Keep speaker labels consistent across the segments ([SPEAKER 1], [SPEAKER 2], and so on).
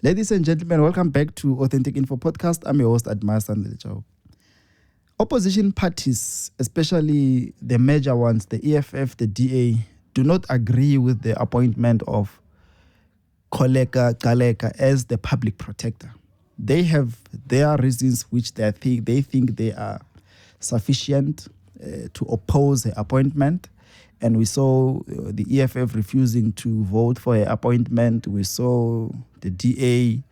[SPEAKER 1] Ladies and gentlemen, welcome back to Authentic Info Podcast. I'm your host, Admire Sandelichao. Opposition parties, especially the major ones, the EFF, the DA, do not agree with the appointment of Kholeka, Gcaleka as the public protector. They have their reasons which they think they are sufficient to oppose her appointment. And we saw the EFF refusing to vote for her appointment. We saw the DA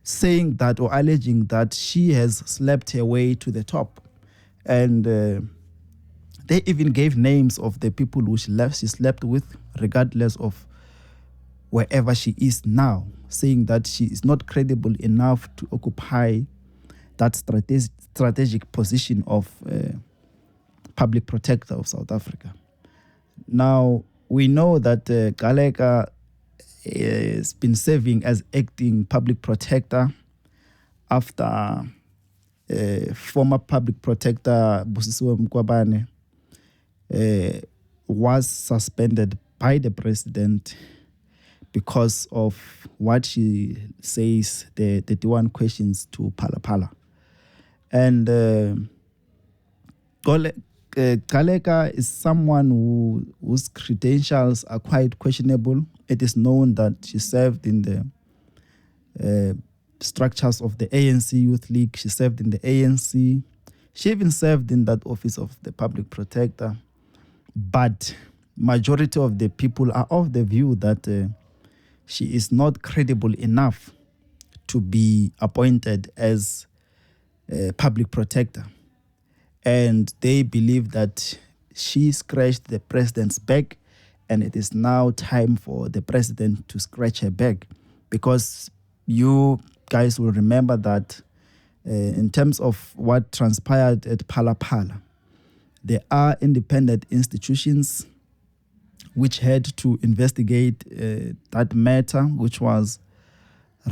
[SPEAKER 1] saying that or alleging that she has slept her way to the top. And they even gave names of the people who she slept with, regardless of wherever she is now, saying that she is not credible enough to occupy that strategic position of public protector of South Africa. Now, we know that Gcaleka has been serving as acting public protector after former public protector Busisiwe Mkwabane was suspended by the president because of what she says, the 31 questions to Phala. And Kholeka is someone whose credentials are quite questionable. It is known that she served in the structures of the ANC Youth League. She served in the ANC. She even served in that office of the public protector. But majority of the people are of the view that she is not credible enough to be appointed as a public protector. And they believe that she scratched the president's back, and it is now time for the president to scratch her back. Because you guys will remember that in terms of what transpired at Phala, there are independent institutions which had to investigate that matter, which was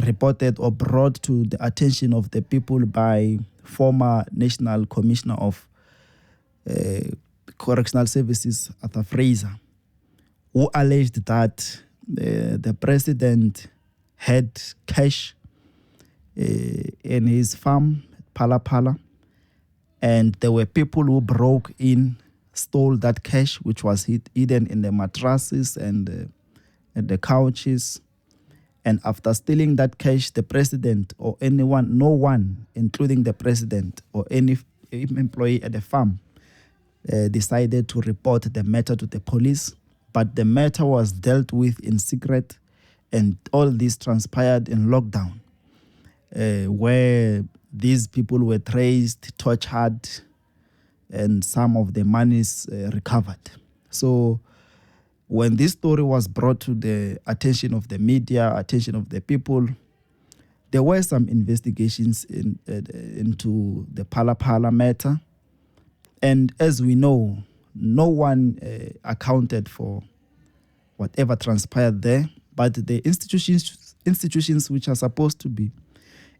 [SPEAKER 1] reported or brought to the attention of the people by former National Commissioner of Correctional Services, Arthur Fraser, who alleged that the president had cash in his farm, Phala, and there were people who broke in, stole that cash, which was hidden in the mattresses and the couches. And after stealing that cash, the president or anyone, no one, including the president or any employee at the farm, decided to report the matter to the police. But the matter was dealt with in secret, and all this transpired in lockdown, where these people were traced, tortured, and some of the monies recovered. So when this story was brought to the attention of the media, attention of the people, there were some investigations into the Phala matter. And as we know, no one accounted for whatever transpired there, but the institutions which are supposed to be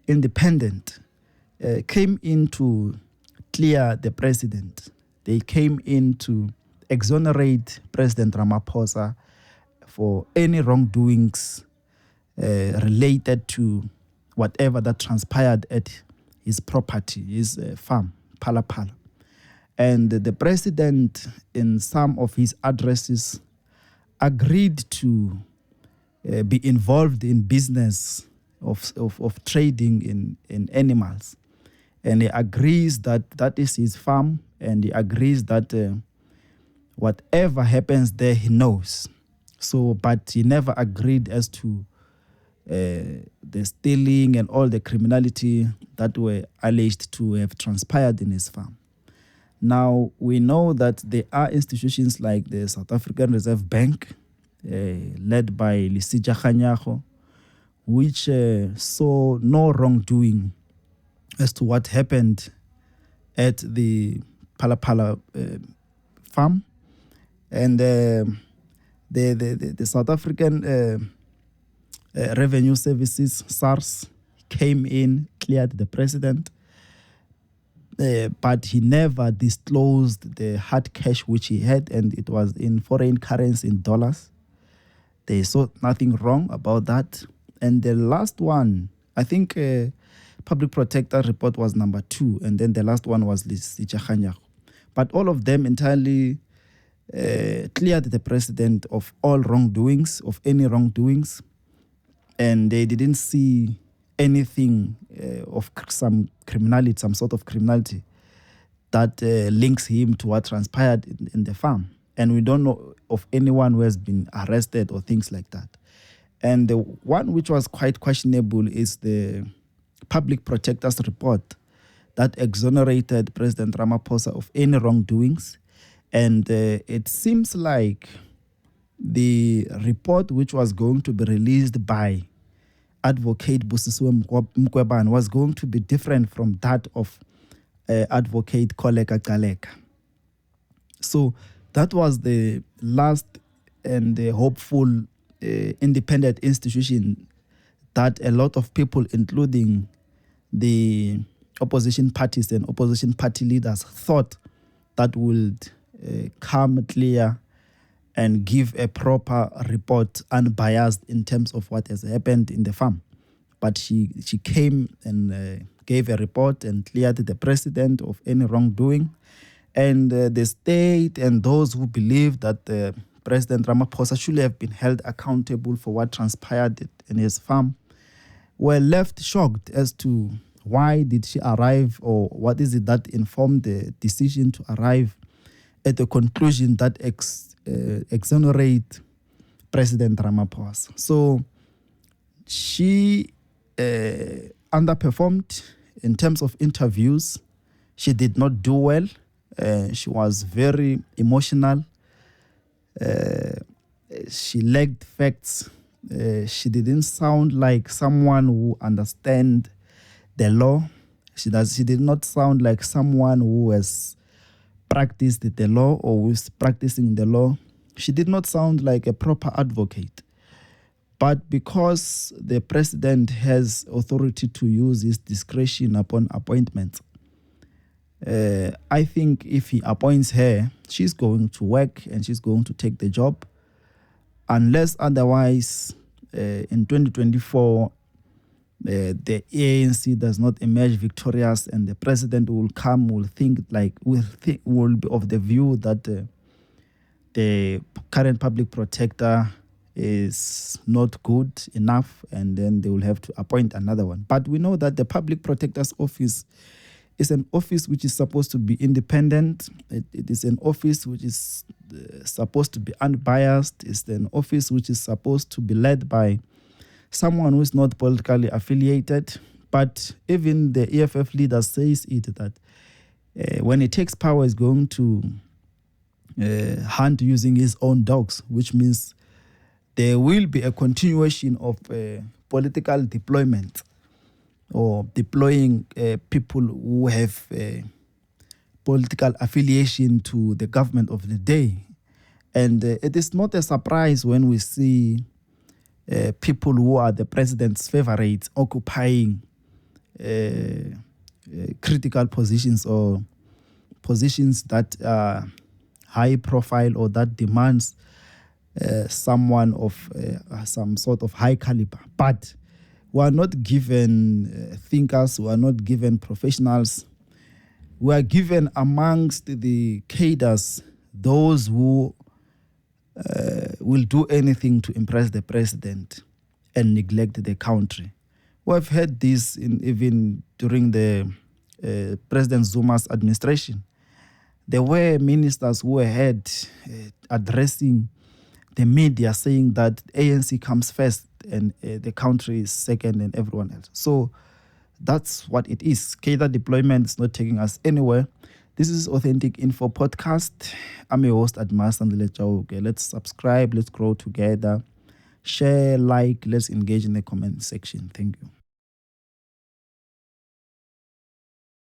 [SPEAKER 1] independent came in to clear the president. They came in to exonerate President Ramaphosa for any wrongdoings related to whatever that transpired at his property, his farm, Phala. And the president, in some of his addresses, agreed to be involved in business of trading in animals. And he agrees that that is his farm, and he agrees that whatever happens there, he knows. So, but he never agreed as to the stealing and all the criminality that were alleged to have transpired in his farm. Now, we know that there are institutions like the South African Reserve Bank, led by Lisija Khanyago, which saw no wrongdoing as to what happened at the Phala farm. And the South African Revenue Services, SARS, came in, cleared the president, but he never disclosed the hard cash which he had, and it was in foreign currency, in dollars. They saw nothing wrong about that. And the last one, I think Public Protector report was number 2, and then the last one was Gcaleka. But all of them entirely cleared the president of all wrongdoings, of any wrongdoings, and they didn't see anything of some criminality, some sort of criminality that links him to what transpired in the farm. And we don't know of anyone who has been arrested or things like that. And the one which was quite questionable is the Public Protector's report that exonerated President Ramaphosa of any wrongdoings. And it seems like the report which was going to be released by Advocate Busisiwe Mkhwebane was going to be different from that of Advocate Kholeka Gcaleka. So that was the last and the hopeful independent institution that a lot of people, including the opposition parties and opposition party leaders, thought that would come clear and give a proper report, unbiased in terms of what has happened in the farm. But she came and gave a report and cleared the president of any wrongdoing. And the state and those who believe that President Ramaphosa should have been held accountable for what transpired in his farm were left shocked as to why did she arrive, or what is it that informed the decision to arrive at the conclusion that exonerate President Ramaphosa. So she underperformed in terms of interviews. She did not do well. She was very emotional. She lacked facts. She didn't sound like someone who understands the law. She did not sound like someone who has practiced the law or who is practicing the law. She did not sound like a proper advocate. But because the president has authority to use his discretion upon appointments, I think if he appoints her, she's going to work and she's going to take the job. Unless otherwise, in 2024, the ANC does not emerge victorious, and the president will be of the view that the current public protector is not good enough, and then they will have to appoint another one. But we know that the public protector's office is an office which is supposed to be independent. It is an office which is supposed to be unbiased. It's an office which is supposed to be led by someone who is not politically affiliated. But even the EFF leader says it, that when he takes power, he's going to hunt using his own dogs, which means there will be a continuation of political deployment, or deploying people who have political affiliation to the government of the day. And it is not a surprise when we see people who are the president's favorites occupying critical positions, or positions that are high profile, or that demands someone of some sort of high caliber. But we are not given thinkers, we are not given professionals. We are given amongst the cadres those who will do anything to impress the president and neglect the country. We have heard this even during the President Zuma's administration. There were ministers who were addressing the media, saying that ANC comes first and the country is second and everyone else. So that's what it is. Cadre deployment is not taking us anywhere. This is Authentic Info Podcast. I'm your host, Admas Andile. Let's subscribe. Let's grow together. Share, like. Let's engage in the comment section. Thank you.